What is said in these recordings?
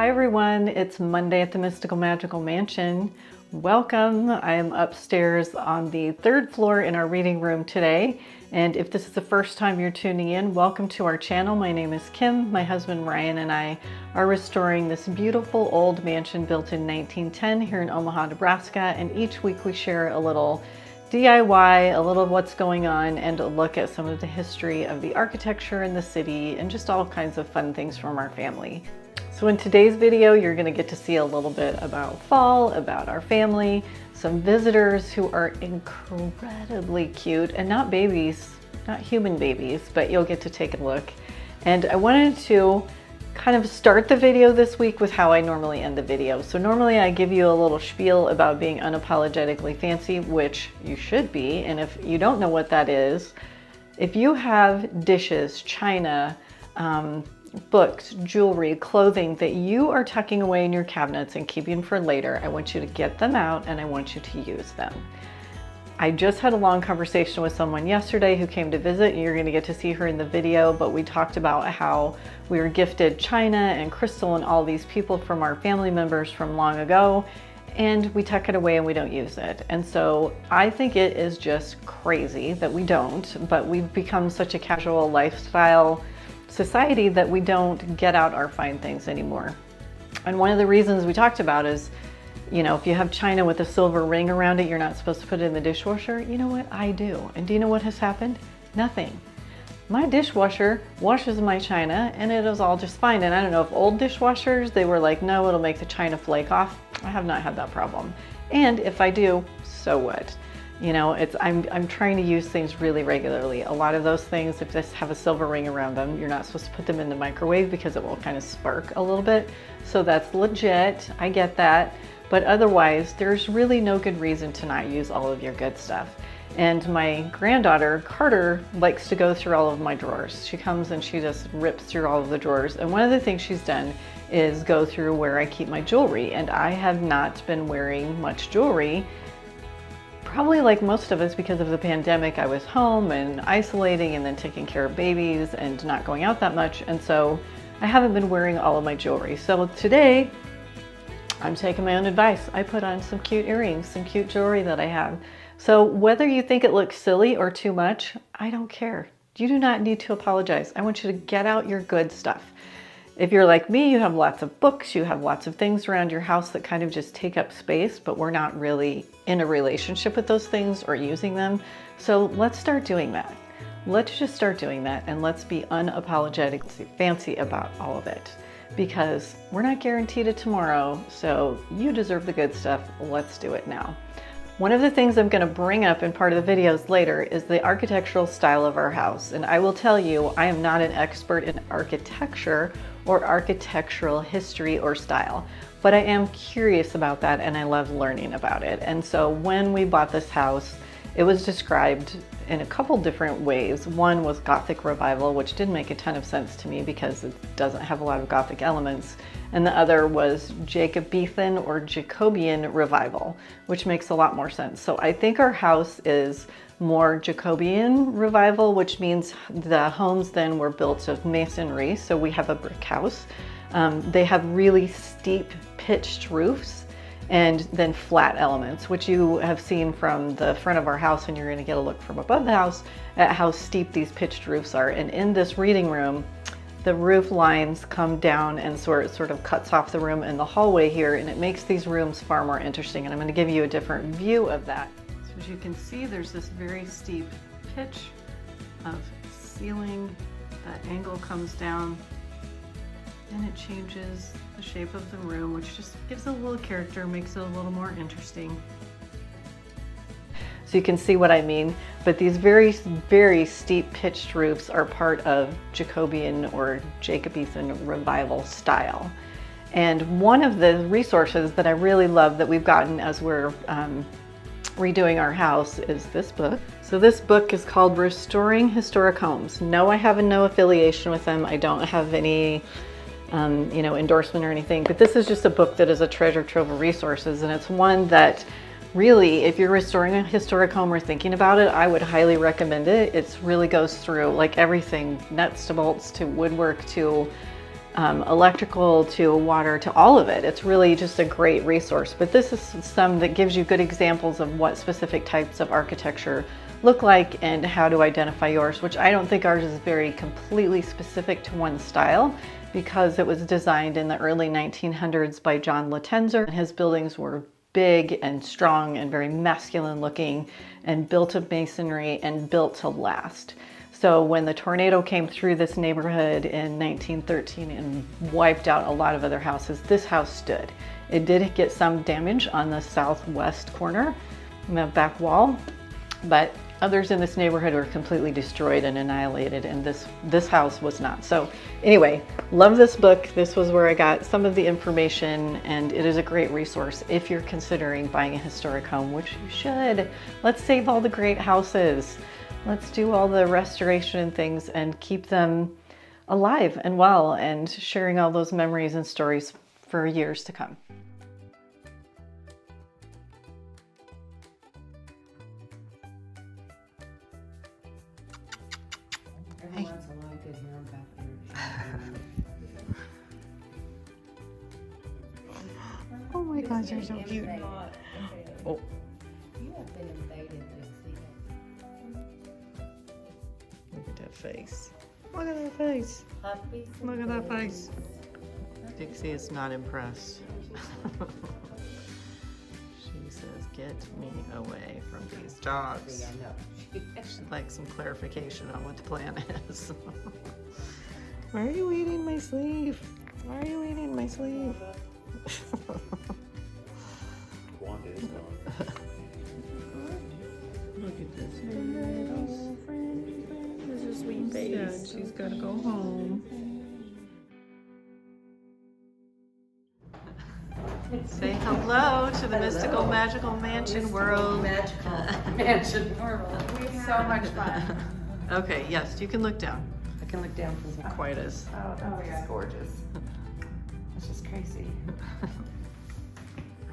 Hi everyone, it's Monday at the Mystical Magical Mansion. Welcome. I am upstairs on the third floor in our reading room today. And if this is the first time you're tuning in, welcome to our channel. My name is Kim. My husband Ryan and I are restoring this beautiful old mansion built in 1910 here in Omaha, Nebraska. And each week we share a little DIY, a little of what's going on, and a look at some of the history of the architecture in the city and just all kinds of fun things from our family. So in today's video, you're going to get to see a little bit about fall, about our family, some visitors who are incredibly cute and not babies, not human babies, but you'll get to take a look. And I wanted to kind of start the video this week with how I normally end the video. So normally I give you a little spiel about being unapologetically fancy, which you should be. And if you don't know what that is, if you have dishes, china, books, jewelry, clothing that you are tucking away in your cabinets and keeping for later, I want you to get them out and I want you to use them. I just had a long conversation with someone yesterday who came to visit. You're going to get to see her in the video, but we talked about how we were gifted china and crystal and all these people from our family members from long ago, and we tuck it away and we don't use it. And so I think it is just crazy that we don't, but we've become such a casual lifestyle society that we don't get out our fine things anymore. And one of the reasons we talked about is, you know, if you have china with a silver ring around it, you're not supposed to put it in the dishwasher. You know what? I do. And do you know what has happened? Nothing. My dishwasher washes my china and it is all just fine. And I don't know if old dishwashers, they were like, no, it'll make the china flake off. I have not had that problem. And if I do, so what? You know, I'm trying to use things really regularly. A lot of those things, if they have a silver ring around them, you're not supposed to put them in the microwave because it will kind of spark a little bit. So that's legit. I get that. But otherwise, there's really no good reason to not use all of your good stuff. And my granddaughter, Carter, likes to go through all of my drawers. She comes and she just rips through all of the drawers. And one of the things she's done is go through where I keep my jewelry. And I have not been wearing much jewelry. Probably like most of us because of the pandemic. I was home and isolating and then taking care of babies and not going out that much. And so I haven't been wearing all of my jewelry. So today I'm taking my own advice. I put on some cute earrings, some cute jewelry that I have. So whether you think it looks silly or too much, I don't care. You do not need to apologize. I want you to get out your good stuff. If you're like me, you have lots of books, you have lots of things around your house that kind of just take up space, but we're not really in a relationship with those things or using them. So let's start doing that. Let's just start doing that and let's be unapologetically fancy about all of it, because we're not guaranteed a tomorrow. So you deserve the good stuff. Let's do it now. One of the things I'm going to bring up in part of the videos later is the architectural style of our house. And I will tell you, I am not an expert in architecture or architectural history or style, but I am curious about that and I love learning about it. And so when we bought this house, it was described in a couple different ways. One was Gothic revival, which didn't make a ton of sense to me because it doesn't have a lot of Gothic elements. And the other was Jacobean or Jacobean revival, which makes a lot more sense. So I think our house is more Jacobean revival, which means the homes then were built of masonry. So we have a brick house. They have really steep pitched roofs and then flat elements, which you have seen from the front of our house, and you're going to get a look from above the house at how steep these pitched roofs are. And in this reading room, the roof lines come down and sort of cuts off the room in the hallway here, and it makes these rooms far more interesting. And I'm going to give you a different view of that. So as you can see, there's this very steep pitch of ceiling. That angle comes down and it changes the shape of the room, which just gives it a little character, makes it a little more interesting. So you can see what I mean, but these very, very steep pitched roofs are part of Jacobean or Jacobean revival style. And one of the resources that I really love that we've gotten as we're redoing our house is this book. So this book is called Restoring Historic Homes. No, I have no affiliation with them. I don't have any endorsement or anything, but this is just a book that is a treasure trove of resources. And it's one that really, if you're restoring a historic home or thinking about it, I would highly recommend it. It really goes through like everything, nuts to bolts to woodwork to electrical to water to all of it. It's really just a great resource. But this is some that gives you good examples of what specific types of architecture look like and how to identify yours, which I don't think ours is very completely specific to one style because it was designed in the early 1900s by John Latenzer. His buildings were big and strong and very masculine looking and built of masonry and built to last. So when the tornado came through this neighborhood in 1913 and wiped out a lot of other houses, this house stood. It did get some damage on the southwest corner, the back wall, but others in this neighborhood were completely destroyed and annihilated, and this house was not. So anyway, love this book. This was where I got some of the information, and it is a great resource if you're considering buying a historic home, which you should. Let's save all the great houses. Let's do all the restoration and things and keep them alive and well and sharing all those memories and stories for years to come. Hey. Oh my gosh, you're so cute. Oh. You have been invaded, Look at that face. Look at that face. Puppies. Look at that face. Dixie is not impressed. She says, get me away from these dogs. She'd like some clarification on what the plan is. Why are you eating my sleeve? Why are you eating my sleeve? Look at this. This is a sweet face. She's got to go home. Say hello to the mystical, magical mansion world. Magical mansion world. We have so much fun. Okay, yes, you can look down. I can look down from the top. Quite as. Oh, it's gorgeous. It's just crazy.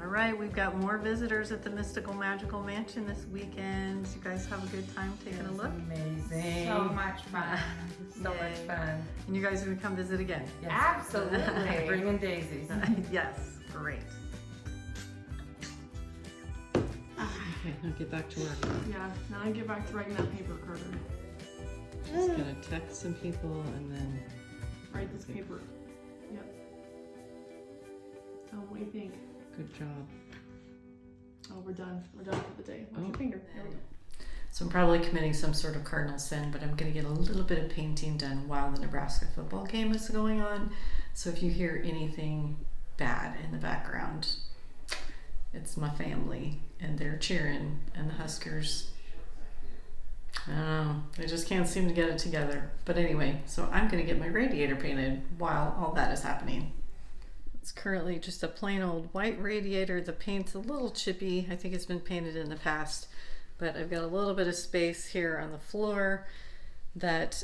All right, we've got more visitors at the mystical, magical mansion this weekend. You guys have a good time taking a look? Amazing. So much fun. So much fun. And you guys are gonna come visit again? Yes. Absolutely. Bringing daisies. Yes, great. Okay, now get back to work. Yeah, now I get back to writing that paper, Carter. Just gonna text some people and then Write this paper. Yep. So what do you think? good job. Oh, we're done. We're done for the day. Watch your finger. There we go. So I'm probably committing some sort of cardinal sin, but I'm gonna get a little bit of painting done while the Nebraska football game is going on. So if you hear anything bad in the background, it's my family and they're cheering, and the Huskers, I don't know, they just can't seem to get it together. But anyway, so I'm gonna get my radiator painted while all that is happening. It's currently just a plain old white radiator. The paint's a little chippy. I think it's been painted in the past, but I've got a little bit of space here on the floor that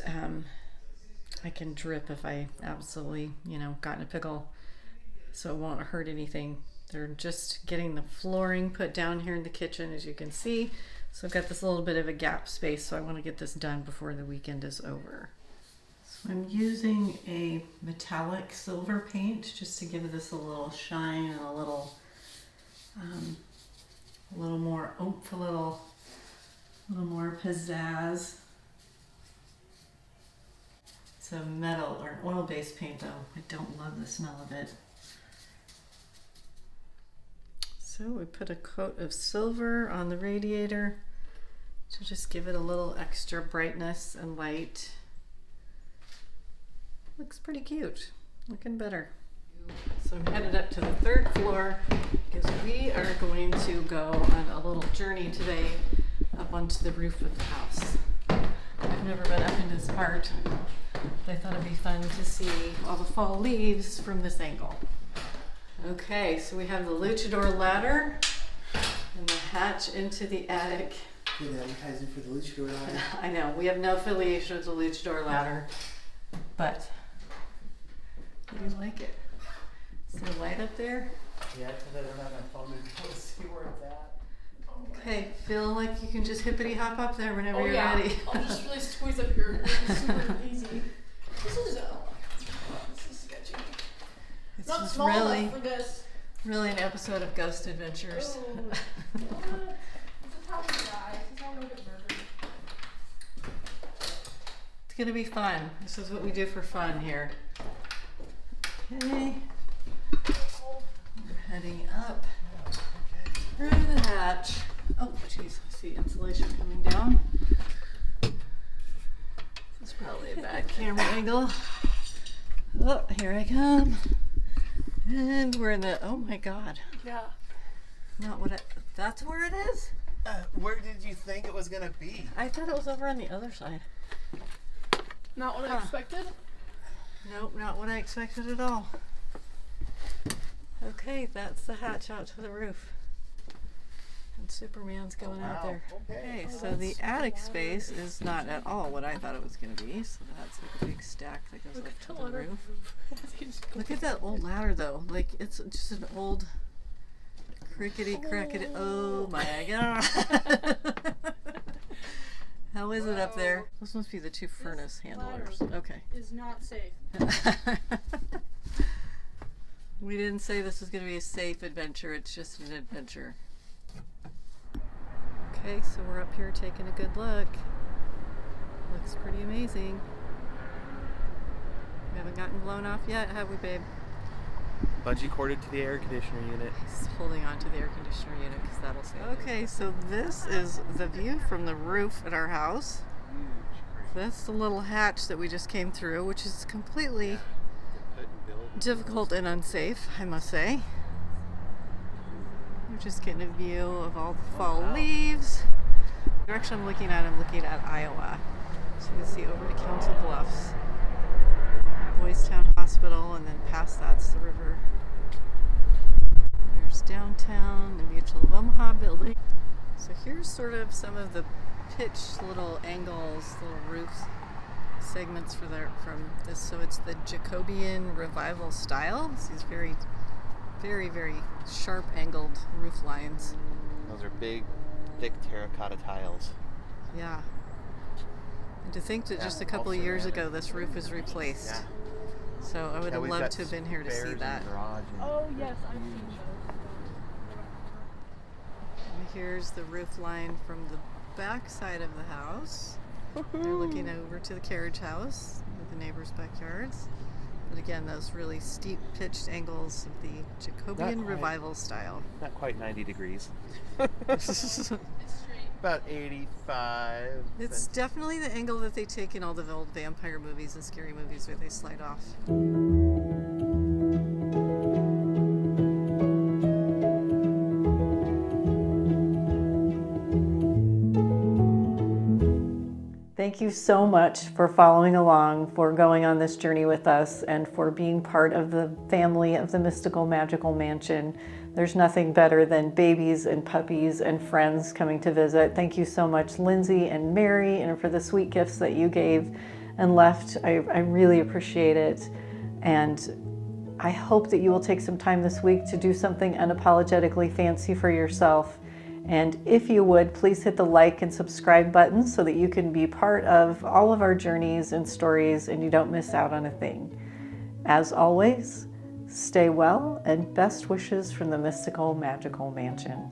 I can drip if I absolutely, got in a pickle, so it won't hurt anything. They're just getting the flooring put down here in the kitchen, as you can see. So I've got this little bit of a gap space, so I want to get this done before the weekend is over. So I'm using a metallic silver paint just to give this a little shine and a little more oomph, a little more pizzazz. It's a metal or an oil-based paint though. I don't love the smell of it. So we put a coat of silver on the radiator to just give it a little extra brightness and light. Looks pretty cute, looking better. So I'm headed up to the third floor because we are going to go on a little journey today up onto the roof of the house. I've never been up in this part, but I thought it'd be fun to see all the fall leaves from this angle. Okay, so we have the luchador ladder and the hatch into the attic. Good advertising for the luchador ladder. I know, we have no affiliation with the luchador ladder, but do you like it? Is there light up there? Yeah, because I don't have my phone to go see where it's at. Okay, feel like you can just hippity hop up there whenever you're yeah. ready. I'll just really squeeze up here. It's super easy. This is sketchy. This Not is small really, enough for this. really an episode of Ghost Adventures. Oh. What? This is how we die. This is how we get murdered. It's gonna be fun. This is what we do for fun here. Okay. We're heading up through the hatch. Oh, jeez, I see insulation coming down. This is probably a bad camera angle. Oh, here I come. And we're in the, oh my God. Yeah. Not what I, that's where it is? Where did you think it was gonna be? I thought it was over on the other side. Not what I expected. Nope, not what I expected at all. Okay, that's the hatch out to the roof. And Superman's going out there. Okay, so the attic space is not at all what I thought it was going to be. So that's like a big stack that goes up to the roof. Look at that old ladder though. Like it's just an old crickety crackety. Oh my God. How is it up there? Those must be the two furnace handlers. Okay. Is not safe. We didn't say this was going to be a safe adventure. It's just an adventure. Okay, so we're up here taking a good look. Looks pretty amazing. We haven't gotten blown off yet, have we, babe? Bungee corded to the air conditioner unit. He's holding on to the air conditioner unit because that'll save. Okay, so this is the view from the roof at our house. That's the little hatch that we just came through, which is completely difficult and unsafe, I must say. We're just getting a view of all the fall leaves. The direction I'm looking at Iowa. So you can see over to Council Bluffs, Boys Town Hospital, and then past that's the river. There's downtown, the Mutual of Omaha building. So here's sort of some of the pitched little angles, little roofs, segments from this. So it's the Jacobean Revival style. It's these very, very, very sharp angled roof lines. Those are big, thick terracotta tiles. Yeah. And to think that just a couple of years ago this roof was replaced. Yeah. So I would have we've loved got to have been here to see spares that. in the garage and Oh yes, I've seen those. And here's the roof line from the back side of the house. They're looking over to the carriage house with the neighbors' backyards. But again, those really steep pitched angles of the Jacobean Not quite. Revival style. Not quite 90 degrees. It's straight. About 85. It's definitely the angle that they take in all the old vampire movies and scary movies where they slide off. Thank you so much for following along, for going on this journey with us, and for being part of the family of the Mystical Magical Mansion. There's nothing better than babies and puppies and friends coming to visit. Thank you so much, Lindsay and Mary, and for the sweet gifts that you gave and left. I really appreciate it. And I hope that you will take some time this week to do something unapologetically fancy for yourself. And if you would, please hit the like and subscribe button so that you can be part of all of our journeys and stories and you don't miss out on a thing. As always, stay well and best wishes from the Mystical Magical Mansion.